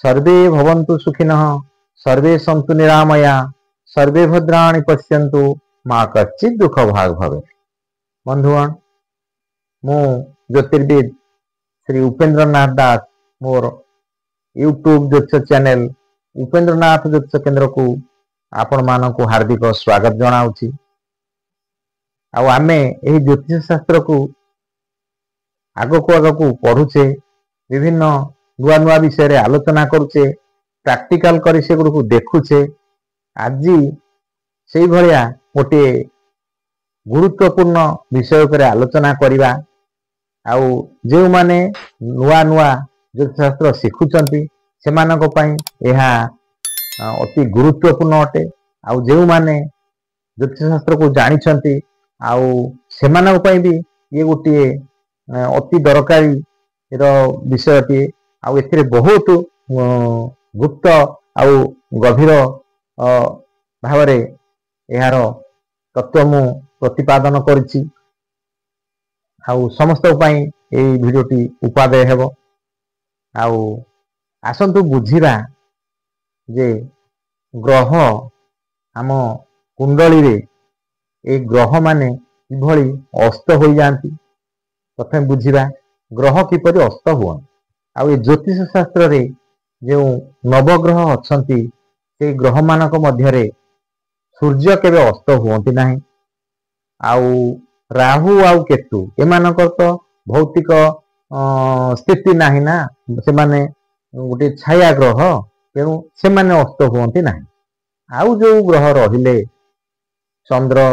सर्वे भवन्तु सुखिनः सर्वे सन्तु निरामया सर्वे भद्राणि पश्यन्तु मा कच्चित् दुख भाग भवे। बंधुगण मु ज्योतिर्विद श्री उपेन्द्र नाथ दास मोर यूट्यूब ज्योतिष चैनल उपेन्द्र नाथ ज्योतिष केन्द्र को आपण मानक हार्दिक स्वागत जनाऊँगी। आमे यही ज्योतिष शास्त्र को आगक पढ़ुचे विभिन्न नुआ नुआ विषय आलोचना करुचे प्रैक्टिकल करी से गुड़ को देखुचे। आज से भलिया गोटे गुरुत्वपूर्ण विषय पर आलोचना करिबा। आउ जो माने नुआ नुआ ज्योतिष शास्त्र शिखुचंती सेमानक पई एहा अति गुरुत्वपूर्ण अटे। आउ जो माने ज्योतिष शास्त्र को जानिछंती आउ सेमानक पई भी ये गोटे अति दरकारी विषयटी। आउ एथिरे बहुत गुप्त आउ गभीर भावरे यार तत्व मु प्रतिपादन करिछि। आउ समस्त पई ए भिडियोटी उपादेय हेबो। आउ आसंतु बुझिबा जे ग्रह आम कुंडली रे ए ग्रह माने किभଳି अस्त हो जाती। प्रथम बुझिबा ग्रह किपरि अस्त हुआ। आउ ए ज्योतिष शास्त्र रे जो नवग्रह अछंती से ग्रह मानक मध्यरे सूर्य केबे अस्त हुअंती नाही। आउ राहु आउ केतु एमानकर तो भौतिक स्थिति नाही ना, से माने गोटे छाया ग्रह तेणु से माने अस्त हुअंती नाही। आउ जो ग्रह रहिले चंद्र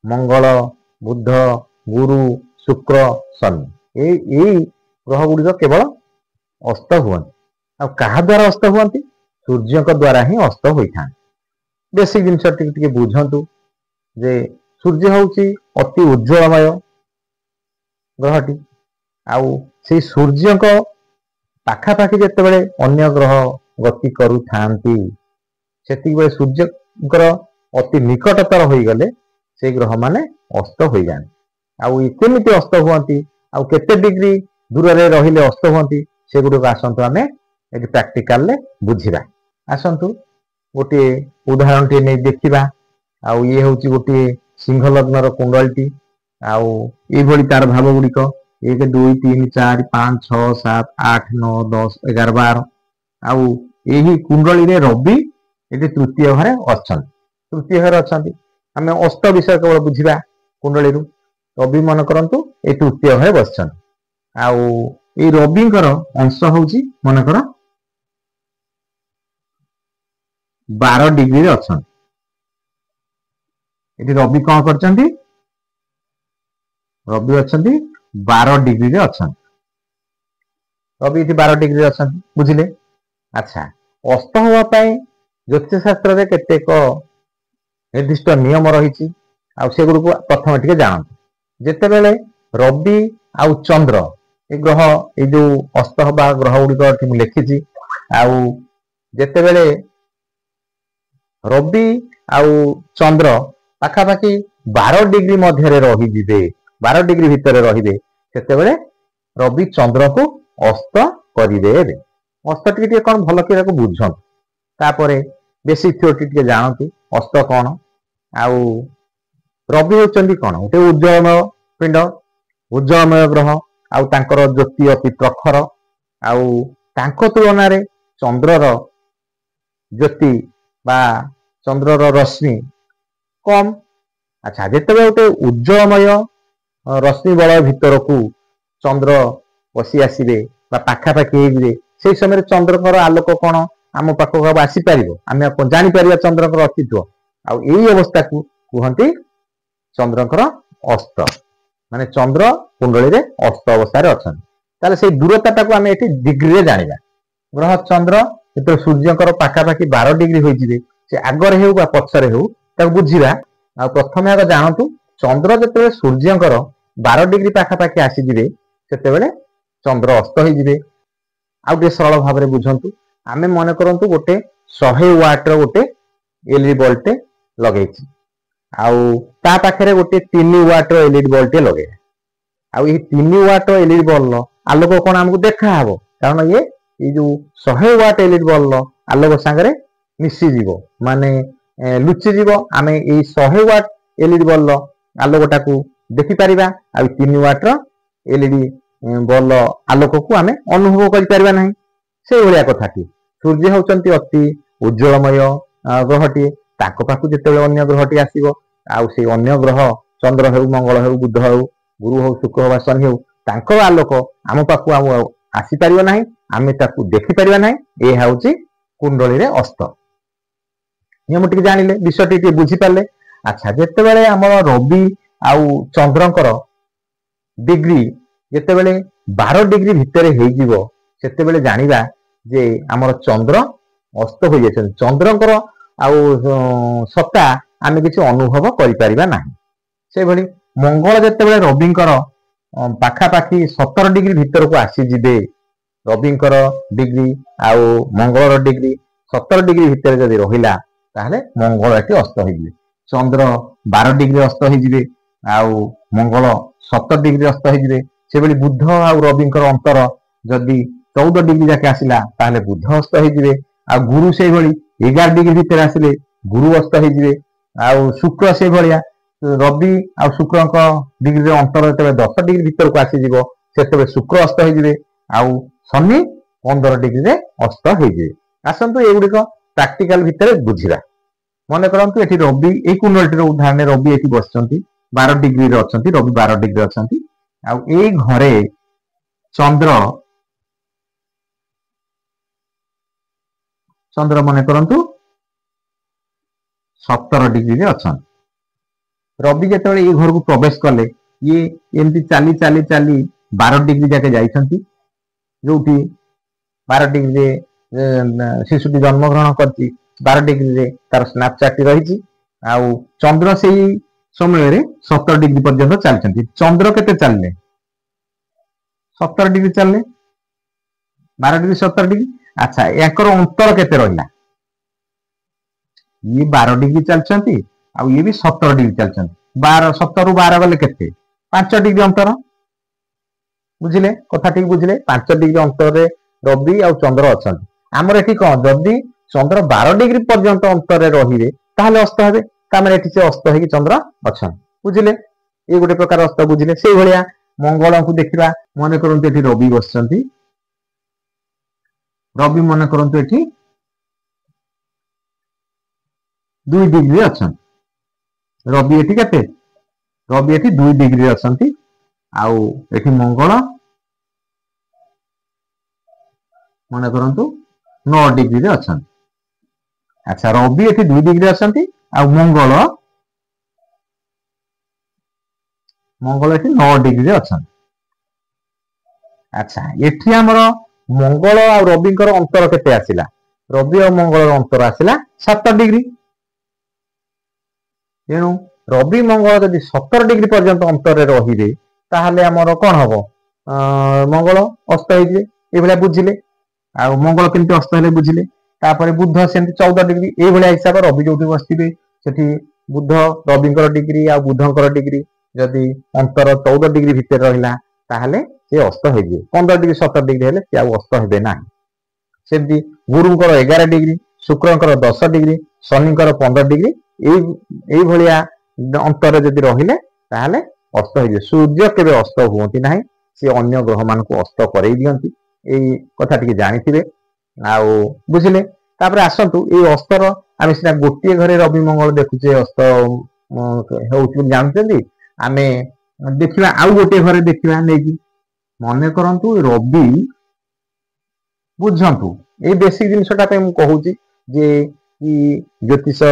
मंगल बुध गुरु शुक्र शनि ए ग्रह गुड़िक केवल अस्त हुअंती। आ कहा द्वारा अस्त हुअंती? सूर्य को द्वारा ही अस्त होता। बेसिक जिनस टिके बुझंतु जे सूर्य होउची अति उज्जवलमय ग्रहटी। आउ से सूर्य को पाखापाखि जेतेबेले अन्य ग्रह गति करू थांती सेति बेले सूर्यकर अति निकटतर होई गले से ग्रह माने अस्त होई जान। आउ केमिति अस्त हुअंती आउ केते डिग्री दूर रे रहिले अस्त हुअंती से गुडो आसंतु आमे एटी प्रैक्टिकल ले बुझिबा। आसंतु गोटे उदाहरण टे नै देखिबा। आउ ये होउची गोटे सिंह लग्नर कुंडलटी। आउ ए भली तार भाव गुडिक 1 2 3 4 5 6 7 8 9 10 11 12। आउ एही कुंडली रे रवि एटी तृतीय घरे अछन। तृतीय घरे अछंती आमे अस्त विषय केवल बुझिबा। कुंडली रु रवि मन करंतु ए तृतीय घरे बसछन। आउ ए रविंकर अंश होउची मनकर 12 डिग्री रे अछन। एटी रवि कौन करचंती? रवि अछंती 12 डिग्री रे अछन। रवि इति 12 डिग्री रे अछन बुझिले। अच्छा अस्त होवा पई ज्योतिष शास्त्र रे केतेक निर्दिष्ट नियम रहिछि। आ से गुड को प्रथम टिके जानत। जेतेबेले रवि आउ चंद्र ए ग्रह ए जो अस्त होबा ग्रह गुडी को लिखिछि। आउ जेतेबेले रवि आउ चंद्र पाखापाखि 12 डिग्री मध्य रही जिबे 12 डिग्री भितर रहिबे सेतेबेले रवि चंद्र को अस्त करिवे। अस्त टिके कोन भल के को बुझन तापरे बेसिक थ्योरी टिके जानतु अस्त कोन। आउ रवि होचंदी कोन उटे उज्जवलमय पिंड उज्जवलमय ग्रह। आउ तांकर ज्योति अति प्रखर। आउ तांको तुलना रे चंद्रर ज्योति बा चंद्रर रश्मि कम। अच्छा जेतेबेले गोटे उज्जवलमय रश्मि बलय भितर को चंद्र बसी आसीबे बा पाखापाखि होइबे से समय चंद्रकर आलोक कोन आम पाखक आसी पारिबो आमे जानि पारिबा चंद्रकर अस्तित्व। आ एई अवस्था को कहंती चंद्रकर अस्त माने चंद्र कुंडली रे अस्त अवस्था रे अछन। ताले से दूरताटा को आमे एठी डिग्री रे जानिबा। ग्रह चंद्र जेते सूर्यकर पाखापाखि 12 डिग्री होई जिवे से आगर हेउ बा पछरे हेउ ताको बुझिबा। आ प्रथमे आग जानतु चंद्र जेते सूर्यकर 12 डिग्री पाखापाखि आसी जिवे सेतेबेले चंद्र अस्त होई जिवे। आ गोटे सरल भाव में बुझंतु आमे मन करंतु गोटे 100 वाट रो गोटे एलईडी बल्बटे लगेछि आउ ता पाखरे गोटे 3 वाट रो एलईडी बल्बटे लगे आउ ए 3 वाट रो एलईडी बल्ब आलोक कोन हमकु देखा हबो कारण ये ये जो 100 वाट एलईडी बल्ब आलोक सांगरे मिसीजीव माने लुचिजीव आम ये 100 वाट एलईडी बल्ब आलोकटा को देखिपर आ 3 वाट एलईडी बल्ब आलोक को आम अनुभव कर से भाया कथाटी सूर्य होती अति उज्जवलमय ग्रहटी पाखु जिते अन्य ग्रहटी आसो अन्य ग्रह चंद्र हो मंगल हो बुध हो गुरु हो शुक्र हो शनि हो आलोक आम पाखु आसीपर ना आम देखिपर ना यह हूँ कुंडली अस्त नियम टी जानिले विषय टी बुझीपारे। अच्छा जिते आम रवि आउ चंद्रंकर डिग्री जिते 12 डिग्री भितर होते जानिबा जे आमर चंद्र अस्त हो जाए चंद्रंकर आउ सत्ता आम किसी अनुभव करिपारिबा नाही। से भली मंगल जिते रविंकर पाखापाखि 17 डिग्री भितर को आसीजिबे रविंकर डिग्री आउ मंगलर डिग्री 17 डिग्री भितर जदि रहिला ताहले मंगल एटी अस्त होइबे चंद्र 12 डिग्री अस्त होइजिबे आउ मंगल 17 डिग्री अस्त होइजिबे से भली बुध आउ रविंकर अंतर जदि 14 डिग्री जाके आसिला ताहले बुध अस्त होइजिबे आ गुरु से भली 11 डिग्री भितर आसिले गुरु अस्त होइजिबे आउ शुक्र से भलिया रवि आ शुक्रक डिग्री अंतर जब 10 डिग्री भीतर को आसीजिबो सेतबे शुक्र अस्त होइजिबे आउ शनि 15 डिग्री रे अस्त होइजिबे। आसंतु एगुड़िक प्रैक्टिकल भितर बुझिरा मन करंतु एठी रवि ए कुंडलीर उदाहरण रवि एठी बसचंती 12 डिग्री रे अछंती रवि 12 डिग्री अछंती आ ए घरे चंद्र मन करंतु 17 डिग्री रे अछंती रवि जिते ये घर को प्रवेश कले ये एमती चाली चाली चाली 12 डिग्री जाके जाइछंती जो 12 डिग्री शिशुटी जन्मग्रहण करची 12 डिग्री रे तार स्नैपचैट रही आउ चंद्र से समय 17 डिग्री पर्यंत चलती चंद्र केते चलले 17 डिग्री चलले 12 डिग्री 17 डिग्री। अच्छा याकर अंतर केते रहिला ये 12 डिग्री चलचंती आ ये भी 17 डिग्री चलचंती 17 रु 12 गले केते 5 डिग्री अंतर बुझिले कथा ठीक बुझिले 5 डिग्री अंतर रे रवि आ चंद्र अछंती आमर एठी कोन जदी चंद्र 12 डिग्री पर्यंत अंतर रहिबे ताहले अस्त हेबे तामरे एठी से अस्त हेकी चंद्र अछन बुझिले ए गोटे प्रकार अस्त बुझिले सेही भलिया मंगल को देखिबा मन करंतु एठी रवि बसचंती रवि मन करंतु एठी 2 डिग्री अछन रवि एठी केते रवि एठी 2 डिग्री अछंती आउ एठी मंगल मन करंतु 9 डिग्री रे अछंती। अच्छा रवि एठी 2 डिग्री अछंती आ मंगल एठी 9 डिग्री रे अछंती। अच्छा एठी हमर मंगल आ रविंकर अंतर केते आसिला रवि और मंगल अंतर आसिला 7 डिग्री तेणु रवि मंगल जदि 17 डिग्री पर्यंत अंतर रहिबे ताहले हमर कोन हबो मंगल अस्त होइबे ए भला बुझिले आ मंगल केमती अस्त हेले बुझिले तापरे बुध सेमती 14 डिग्री ए भला हिसाब रवि जोटी बसथिबे सेठी बुध रविंकर डिग्री आ बुधंकर डिग्री जदि अंतर 14 डिग्री भितर रहिला ताहले से अस्त होइबे 15 डिग्री 17 डिग्री हेले से आ अस्त हेबे नाही सेमती गुरुंकर 11 डिग्री शुक्रंकर 10 डिग्री शनिंकर 15 डिग्री ए भलिया अंतर जदि रहिले ताहले अस्त होइबे सूर्य केबे अस्त होती नाही से अन्य ग्रह मान को अस्त करई दियंती ए कथा टिके जानिथिबे आउ बुझिले तापर आसंतु ए अस्तर आमे सिना गोटिए घरे रवि मंगल देखुचे अस्त होउछ जानतेंदी आमे देखिबा आउ गोटिए घरे देखिबा नेकी मने करंतु रवि बुझंतु ए बेसिक जिनिसटा पे मु कहूची जे ई ज्योतिष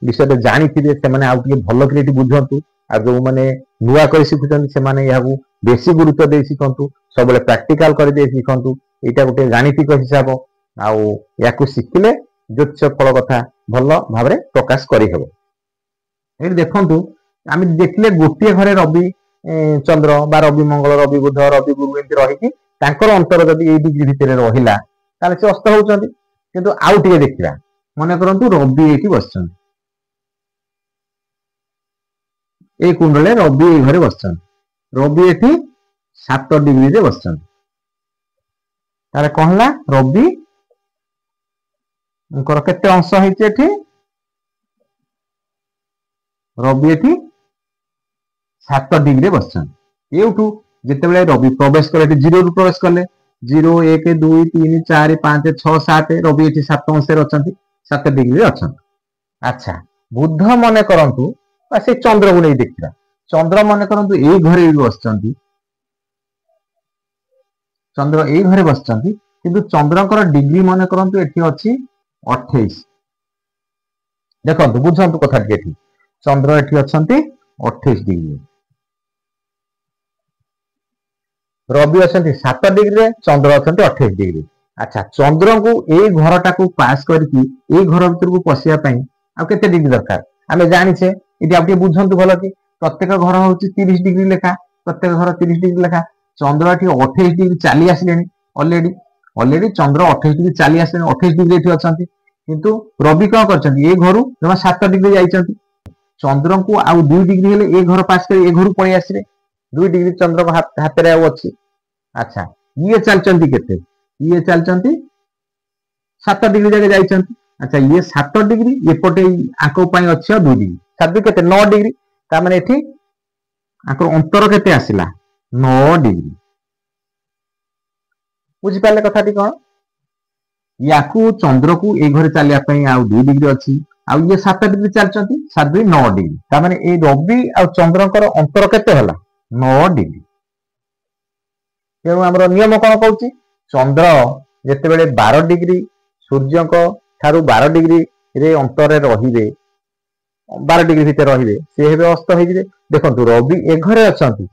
विषय जानिथिबे से माने आउ टिके भलो क्रिएटिव बुझंतु आ जो माने नुआ कर शिखुचंती से माने याहू बेसी गुरुत्व दे शिखंतु सबले प्रैक्टिकल कर दे शिखंतु एटा गोटे गाणितिक हिसाब आउ याकू शिखिले ज्योतिष फल कथा भलो भाबरे प्रकाश करि हेबो। ए देखंतु आमे देखले गोटिए घरे रवि चंद्र बा रवि मंगल रवि बुध रवि गुरु एंती रहिकी तांकर अंतर जदि ए डिग्री भितर रहिला ताले से अस्त होउचंती किंतु आउ टिके देखिबा मने करंतु रवि एठी बसचंती ए कुंडले रवि ए घरे बसचंती रवि एठी 7 डिग्री रे बसचंती तारे कहला रवि केते अंश होइছে এটি रवि एठी 7 डिग्री बसछन एउठू जेतेबेले रवि प्रवेश करे एठी 0 रु प्रवेश करले 0 1 2 3 4 5 6 7 रवि एठी 7 अंश रे अछंती 7 डिग्री रे अछंती। अच्छा बुध मने करंतु बा से चंद्र को नै देखिरा चंद्र मने करंतु एई घरे बसछंती चंद्र एई घरे बसछंती किंतु चंद्रकर डिग्री मने करंतु एठी अछि 28 देखंतु बुझंतु कथा एठी चंद्र एठी अछंती 28 डिग्री रवि अछंती 7 डिग्री रे चंद्र अछंती 28 डिग्री। अच्छा चंद्र को ए घरटा को पास करके ए घर भीतर को पसिया पई आ केते डिग्री दरकार आमे जानिछे इति आपके बुझंतु भलो कि प्रत्येक घर होची 30 डिग्री लेखा प्रत्येक घर 30 डिग्री लेखा चंद्र एठी 28 डिग्री चली आसिलेनी ऑलरेडी चंद्र 28 डिग्री चली आसिलेनी 28 डिग्री एठी अछंती किंतु रवि का करछंती ए घरु जमा 7 डिग्री जाइछंती चंद्र को आउ 2 डिग्री हेले ए घर पास कर ए घर पळी आसिले 2 डिग्री चंद्र को हाथ रे अछि। अच्छा ये चलचंती केते ये चलचंती 7 डिग्री जगह जाइछंती। अच्छा ये 7 डिग्री एपटे आको पई अछि 2 डिग्री 7 केते 9 डिग्री ता माने एठी आको अंतर केते आसिला 9 डिग्री बुझी पाले कथाटी कोन याकू चंद्र को ए घरे चलिया पई आ 2 डिग्री अछि आ ये 7 डिग्री चलचंती 7 2 9 डिग्री ता माने ए रवि आ चंद्रकर अंतर केते हला 9 डिग्री तेणु हमर नियम कोन कहउची चंद्र जेते बेले 12 डिग्री सूर्य को थारु 12 डिग्री रे अंतर रे रहिबे 12 डिग्री भीतर रहिबे से हेबे अस्त होई जे देखंतु रवि ए घरे अछंती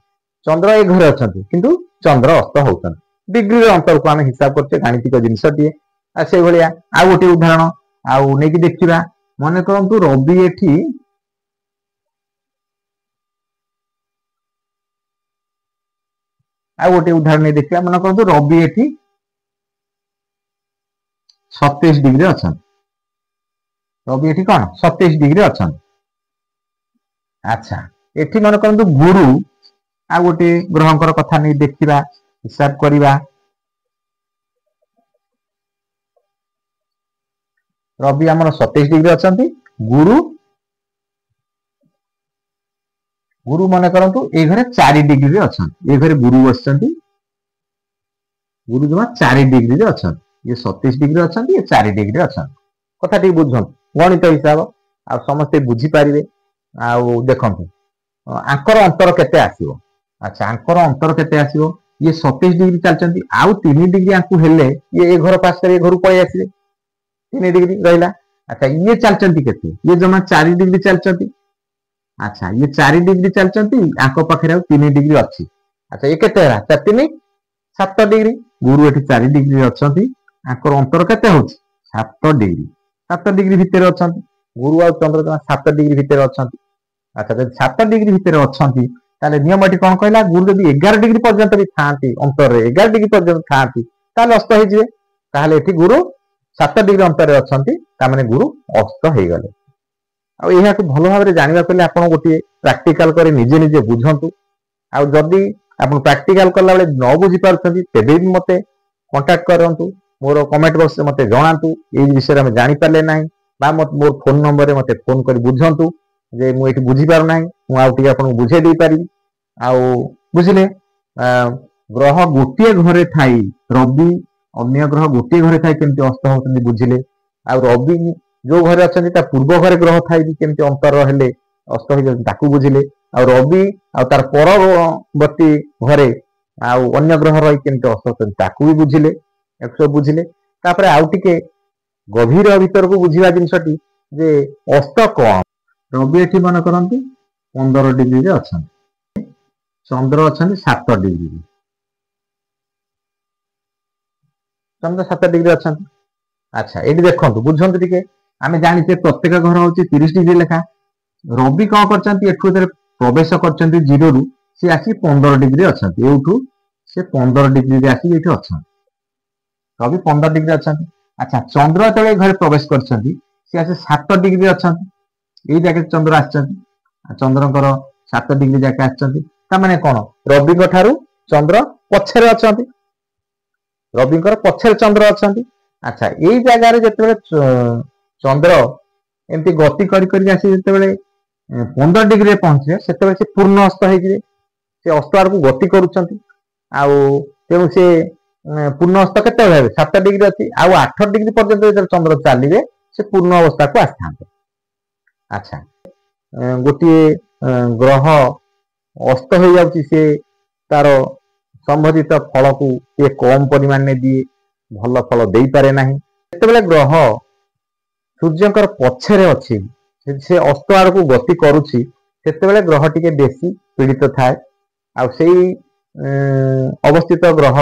चंद्र ए घरे अछंती किंतु चंद्र अस्त होउछन डिग्री रे अंतर को हम हिसाब करते गाणितिक जिंस दिए आ से भलिया आ गोटे उदाहरण आउ नेकी देखिबा माने करंतु रवि एठी आ गोटे उदाहरण देखिबा माने करंतु रवि एठी 27 डिग्री अछन रवि एठी कोन 27 डिग्री अछन। अच्छा एठी माने करंतु गुरु आ गोटे ग्रहंकर कथा नै देखिबा हिसाब करिबा रवि हमर 27 डिग्री अछंती गुरु माने करंतु ए घरे 4 डिग्री रे अछन ए घरे गुरु बसचंती गुरु जमा 4 डिग्री रे अछन ये 27 डिग्री अछन ये 4 डिग्री अछन कथा ठीक बुझन गणित हिसाब आ समस्त बुझी पारिबे आ देखंतु आंकर अंतर केते आसीबो। अच्छा आंकर अंतर केते आसीबो ये 27 डिग्री चलचंती आउ 3 डिग्री आंकु हेले ये घर पास कर ये घर पळी आसीबे 3 डिग्री रहिला। अच्छा ये चलचंती केते ये जमा 4 डिग्री चलचंती। अच्छा ये 4 डिग्री चलचंती आंको पाखरे 3 डिग्री अछि। अच्छा ये केते हला 4 3 7 डिग्री गुरु एठी 4 डिग्री अछंती आंकर अंतर केते होछि 7 डिग्री भीतर अछंती गुरु आ चंद्र जमा 7 डिग्री भीतर अछंती। अच्छा जब 7 डिग्री भीतर अछंती ताले नियम एठी कोन कहला गुरु जदि 11 डिग्री पर्यंत भी थांती अंतर रे 11 डिग्री पर्यंत थांती ताले अस्त होई जिवे ताले एठी गुरु 7 डिग्री अंतर रे अछंती ता माने गुरु अस्त होई गले। आ एहा को भलो भाबरे जानिबा पले आपण गोटी प्रैक्टिकल करे निजे निजे बुझंतु आ जदि आपण प्रैक्टिकल करला बेले न बुझी पारछंती तेबे भी मते कांटेक्ट करंतु मोर कमेंट बॉक्स में मते जणांतु ए विषय में जानि पाले नाही बा मोर फोन नंबर रे मते फोन करी बुझंतु जे मु एठी बुझी पार नाही मु आउटी आपन बुझे दे पारि आ बुझिले ग्रह गोटे घरे थाई रवि अन्य ग्रह गोटे घरे थाई केमति अस्त होतनी बुझिले आ रवि जो घरे अछंती ता पूर्व घरे ग्रह थाई भी केमति अंतर हेले अस्त हो जाय ताकू बुझिले आ रवि आ तार परवर्ती घरे आ अन्य ग्रह रही केमति अस्त होतनी ताकू भी बुझिले एक सब बुझिले तापर आउ टिके गभीर भीतर को बुझिबा जिंसटी जे अस्त कोन रवि एठी मन करंती 15 डिग्री रे अछन चंद्र अछन 7 डिग्री रे चंद्र 7 डिग्री अछन। अच्छा एठी देखंतु बुझंतु टिके आमे जानिते प्रत्येक घर होची 30 डिग्री लेखा रवि कोन करचंती एठु प्रवेश करचंती 0 रु से आसी 15 डिग्री अछंती एठु से 15 डिग्री रे आसी एठी अछन रवि 15 डिग्री अछंती। अच्छा चंद्र तळे घरे प्रवेश करचंती से आसी 7 डिग्री अछंती ए जाके चंद्र आछंती चंद्रकर 7 डिग्री जाके आछंती ता माने कोन रवि को ठारू चंद्र पछरे अछंती रविंकर पछरे चंद्र अच्छा। अच्छा यही जगार जिते चंद्र एमती गति कर 15 डिग्री पहुंचे से पूर्ण अस्त हो अस्त आड़ को गति करुँच तेणु से पूर्ण अस्त के 7 डिग्री अच्छी 8 डिग्री पर्यटन चंद्र चलिए से पूर्ण अवस्था को आसता। अच्छा गोटे ग्रह अस्त हो जाउची से तार संबंधित फल को ये कम परिमाण में दिए भल फल दे पारे नहीं। जिते ग्रह सूर्यंकर पछरे अच्छी से अस्त आड़ को गति करुच्ची से ग्रह टी बेसी पीड़ित थाए से अवस्थित ग्रह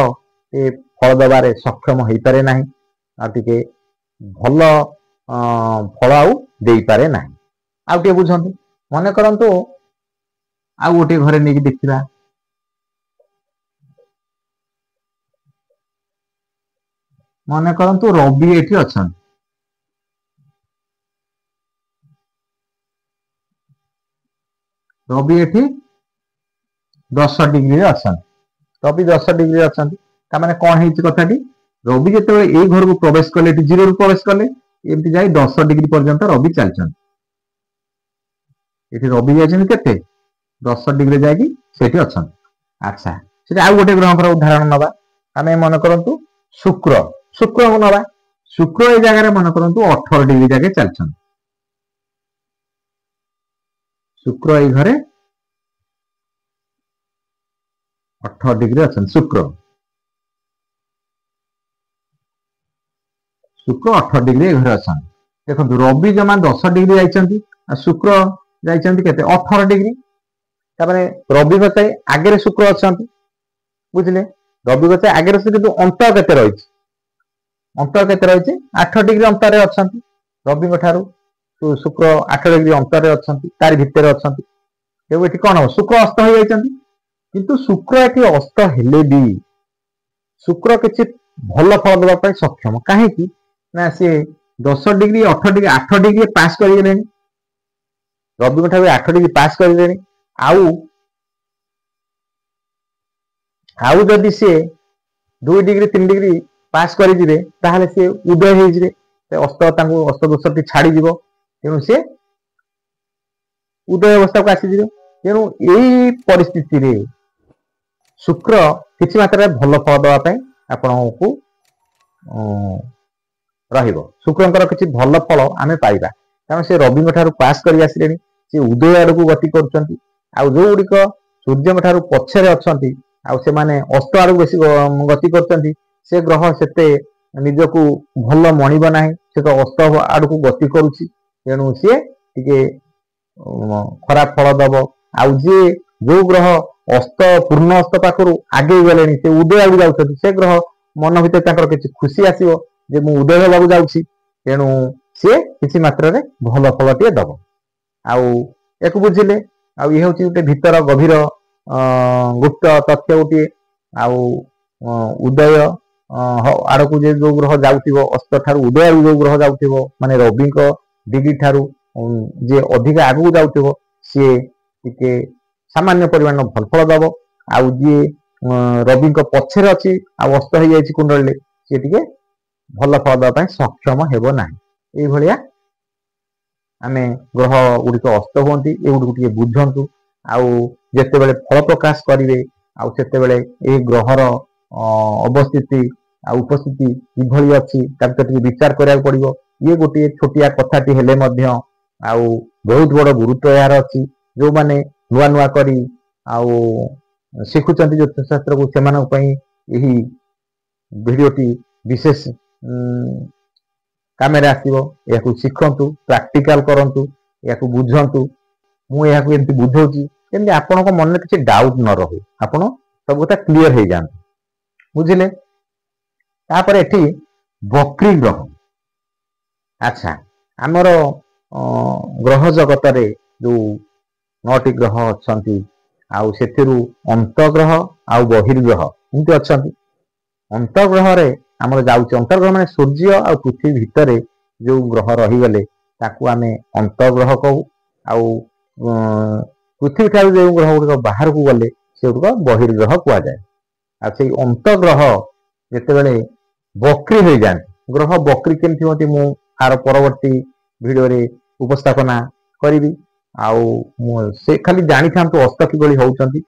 ये फल दबारे सक्षम हो पारे नहीं आगे भल फल आउ दे पारे नहीं। आउ टे बुझंतु मन करंतु आउ गोटे घरे नहीं देखा मन करंतु रवि एठी अच्छा रवि एठी 10 डिग्री अच्छा रवि 10 डिग्री अच्छा ताने कौन है कथाटी रवि जिते ये घर को प्रवेश कले 0 रु प्रवेश कले एमती जाए 10 डिग्री पर्यंत रवि चलते रवि जाते 10 डिग्री जाकि अच्छा। अच्छा से आउ गोटे ग्रह उदाहरण नवा आम मन करूँ शुक्र शुक्र को नवा शुक्र ये जगह मन करूँ 18 डिग्री जाके चलते शुक्र ये घरे 18 डिग्री अच्छा शुक्र शुक्र 18 डिग्री घरे अच्छा देखो रवि जमा 10 डिग्री जाइछंती शुक्र जाइछंती केते 18 डिग्री तापरे रवि गते आगे शुक्र अच्छा बुझले रवि गते आगे किंतु अंतर केते रही अंतर केते रही 8 डिग्री अंतर अच्छा रवि ठारू शुक्र 8 डिग्री अंतर अच्छा तार भितर अच्छा ये कौन हम शुक्र अस्त हो जाइछंती किंतु शुक्र ये अस्त हेले भी शुक्र किसी भल फल देवाई सक्षम कहीं ना सी 10 डिग्री 8 डिग्री पास कर रवि ठार 8 डिग्री पास कर आउ जदि सी 2 डिग्री 3 डिग्री पास करेंगे ताहले सी उदय हो अस्त अस्त दोष टी छाड़ तेणु सी उदय अवस्था को आसी तेणु यही परिस्थिति शुक्र किसी मात्रा भल फल देवाई आपण को शुक्रंकर किसी भल फल आम पाइबा कारण से रवि ठार पास कर आसिले सी उदय आड़ को गति कर जो गुड़िक सूर्य ठार पछरे अच्छा से माने अस्त आड़ बेसी गति कर से ग्रह से निजक भल मणिब ना से तो अस्त आड़ को गति करुच्ची तेणु सी टे खराब फल दब आउ जी जो ग्रह अस्त पूर्ण अस्त पाखु आगे गले से उदय आगे जाऊँ से ग्रह मन भर किसी खुशी आसो जे मु उदय होगा जाऊँगी तेणु सी किसी मात्रा भल फल टे दब आउ बुझिले आउ ये हूँ गोटे भीतर गभीर गुप्त तथ्य गोटे आउ उदय आड़ को जो ग्रह जाऊ अस्त ठार उदय जो ग्रह जाऊ माने रवि डिग्री ठारू जे अधिक आगू जाऊ सी टे सामान्य परिमाण भल फल दब आउ जी रवि पछरे अच्छी अस्त हो जाए कुंडली सी टे भल फल देवाई सक्षम हेब ना ये आम ग्रह गुड़िक अस्त हमें ये टे बुझंतु आउ जिते बड़े फल प्रकाश करेंगे आते ग्रहर अवस्थिति उपस्थिति किभली अच्छी विचार करा पड़ो ये गोटे छोटिया कथाटी हेले आउ बहुत बड़ गुरुत्व यार अच्छी जो माने नुआ नुआ करी आउ शिखुचंती ज्योतिष शास्त्र को यही भिडियोटी विशेष कामेरे आसिबो या शिखंतु प्रैक्टिकल करंतु या बुझंतु मु या एमती बुझौची एमती आपन को मन में किसी डाउट न रहो आपन सब कथा क्लियर हो जाए बुझिले तापर एठी वक्री ग्रह। अच्छा आमर ग्रह जगत रे जो 9टी ग्रह अच्छी आउ से अंतग्रह आउ बहिर्ग्रह एमती अच्छा अंतग्रह रे आमर जाउची अंतर्ग्रह माने सूर्य आ पृथ्वी भितर जो ग्रह रहीगले ताकू आम अंतर्ग्रह कहू आउ पृथ्वी ठार जो ग्रह गुड़िक बाहर को गले से गुड़िक बहिर्ग्रह कहुए आ अंतग्रह ଯେତେବେଳେ ବକ୍ରି ହୋଇଯାନ୍ତି, ଗ୍ରହ ବକ୍ରି କେମିତି ହୁଅନ୍ତି ମୁଁ ଆର ପରବର୍ତ୍ତୀ ଭିଡିଓରେ ଉପସ୍ଥାପନା କରିବି। ଆଉ ମୁଁ ସେ ଖାଲି ଜାଣିଥାନ୍ତୁ ଅସ୍ତ କିଭଳି ହଉଛନ୍ତି।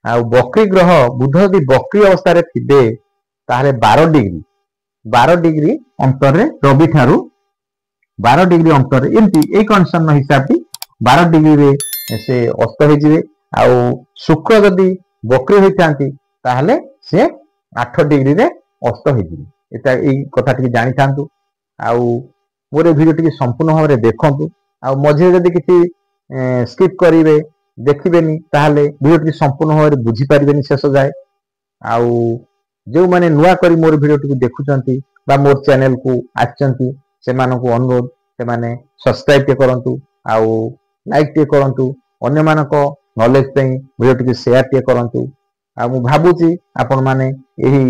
ଆଉ ବକ୍ରି ଗ୍ରହ ବୁଧ ଯଦି ବକ୍ରି ଅବସ୍ଥାରେ ଥିବେ ତାହେଲେ 12 ଡିଗ୍ରୀ ଅନ୍ତରରେ ରବି ଠାରୁ 12 ଡିଗ୍ରୀ ଅନ୍ତରରେ ଏମିତି ଏଇ କଣ୍ଡିସନ ହିସାବରେ 12 ଡିଗ୍ରୀରେ ସେ ଅସ୍ତ ହେଇଯିବେ। ଆଉ ଶୁକ୍ର ଯଦି ବକ୍ରି ହୋଇଥାନ୍ତି ତାହେଲେ ସେ 8 ଡିଗ୍ରୀରେ ଅସ୍ତ ହେଇଯିବେ। ଏଇ କଥା ଟିକେ ଜାଣିଥାନ୍ତୁ। ଆଉ ମୋର ଭିଡିଓ ଟିକେ ସମ୍ପୂର୍ଣ୍ଣ ଭାବରେ ଦେଖନ୍ତୁ। ଆଉ ମଝିରେ ଯଦି କିଛି ସ୍କିପ୍ କରିବେ ଦେଖିବେନି ତାହେଲେ ଭିଡିଓ ଟିକେ ସମ୍ପୂର୍ଣ୍ଣ ଭାବରେ ବୁଝିପାରିବେନି ଶେଷ ଯାଏ। ଆଉ ଯେଉଁମାନେ ନୂଆ କରି ମୋର ଭିଡିଓଟିକୁ ଦେଖୁଛନ୍ତି ବା ମୋର ଚ୍ୟାନେଲକୁ ଆସିଛନ୍ତି ସେମାନଙ୍କୁ ଅନୁରୋଧ ସେମାନେ ସବସ୍କ୍ରାଇବ ଟିକେ କରନ୍ତୁ ଆଉ ଲାଇକ୍ ଟିକେ କରନ୍ତୁ। ଅନ୍ୟମାନଙ୍କ ନଲେଜ ପାଇଁ ଭିଡିଓ ଟିକେ ସେୟାର ଟିକେ କରନ୍ତୁ। ଆଉ ମୁଁ ଭାବୁଛି ଆପଣମାନେ ଏହି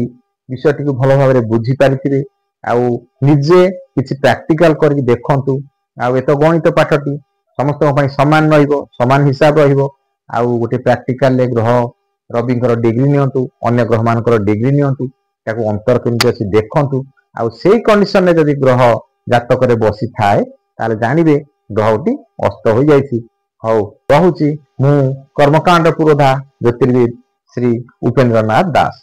ବିଷୟଟିକୁ ଭଲ ଭାବରେ ବୁଝିପାରିଥିବେ। ଆଉ ନିଜେ କିଛି ପ୍ରାକ୍ଟିକାଲ କରିକି ଦେଖନ୍ତୁ। ଆଉ ଏତ ଗଣିତ ପାଠଟି ସମସ୍ତଙ୍କ ପାଇଁ ସମାନ ରହିବ, ସମାନ ହିସାବ ରହିବ। ଆଉ ଗୋଟେ ପ୍ରାକ୍ଟିକାଲରେ ଗ୍ରହ ରବିଙ୍କର ଡିଗ୍ରୀ ନିଅନ୍ତୁ, ଅନ୍ୟ ଗ୍ରହ ମାନଙ୍କର ଡିଗ୍ରୀ ନିଅନ୍ତୁ, ତାକୁ ଅନ୍ତର କେମିତି ଅଛି ଦେଖନ୍ତୁ। ଆଉ ସେଇ କଣ୍ଡିସନରେ ଯଦି ଗ୍ରହ ଜାତକରେ ବସିଥାଏ ତାହେଲେ ଜାଣିବେ ଗ୍ରହଟି ଅସ୍ତ ହୋଇଯାଇଛି। ହଉ ରହୁଛି। ମୁଁ କର୍ମକାଣ୍ଡ ପୁରୋଧା ଜ୍ୟୋତିର୍ବିଦ ଶ୍ରୀ ଉପେନ୍ଦ୍ରନାଥ ଦାସ।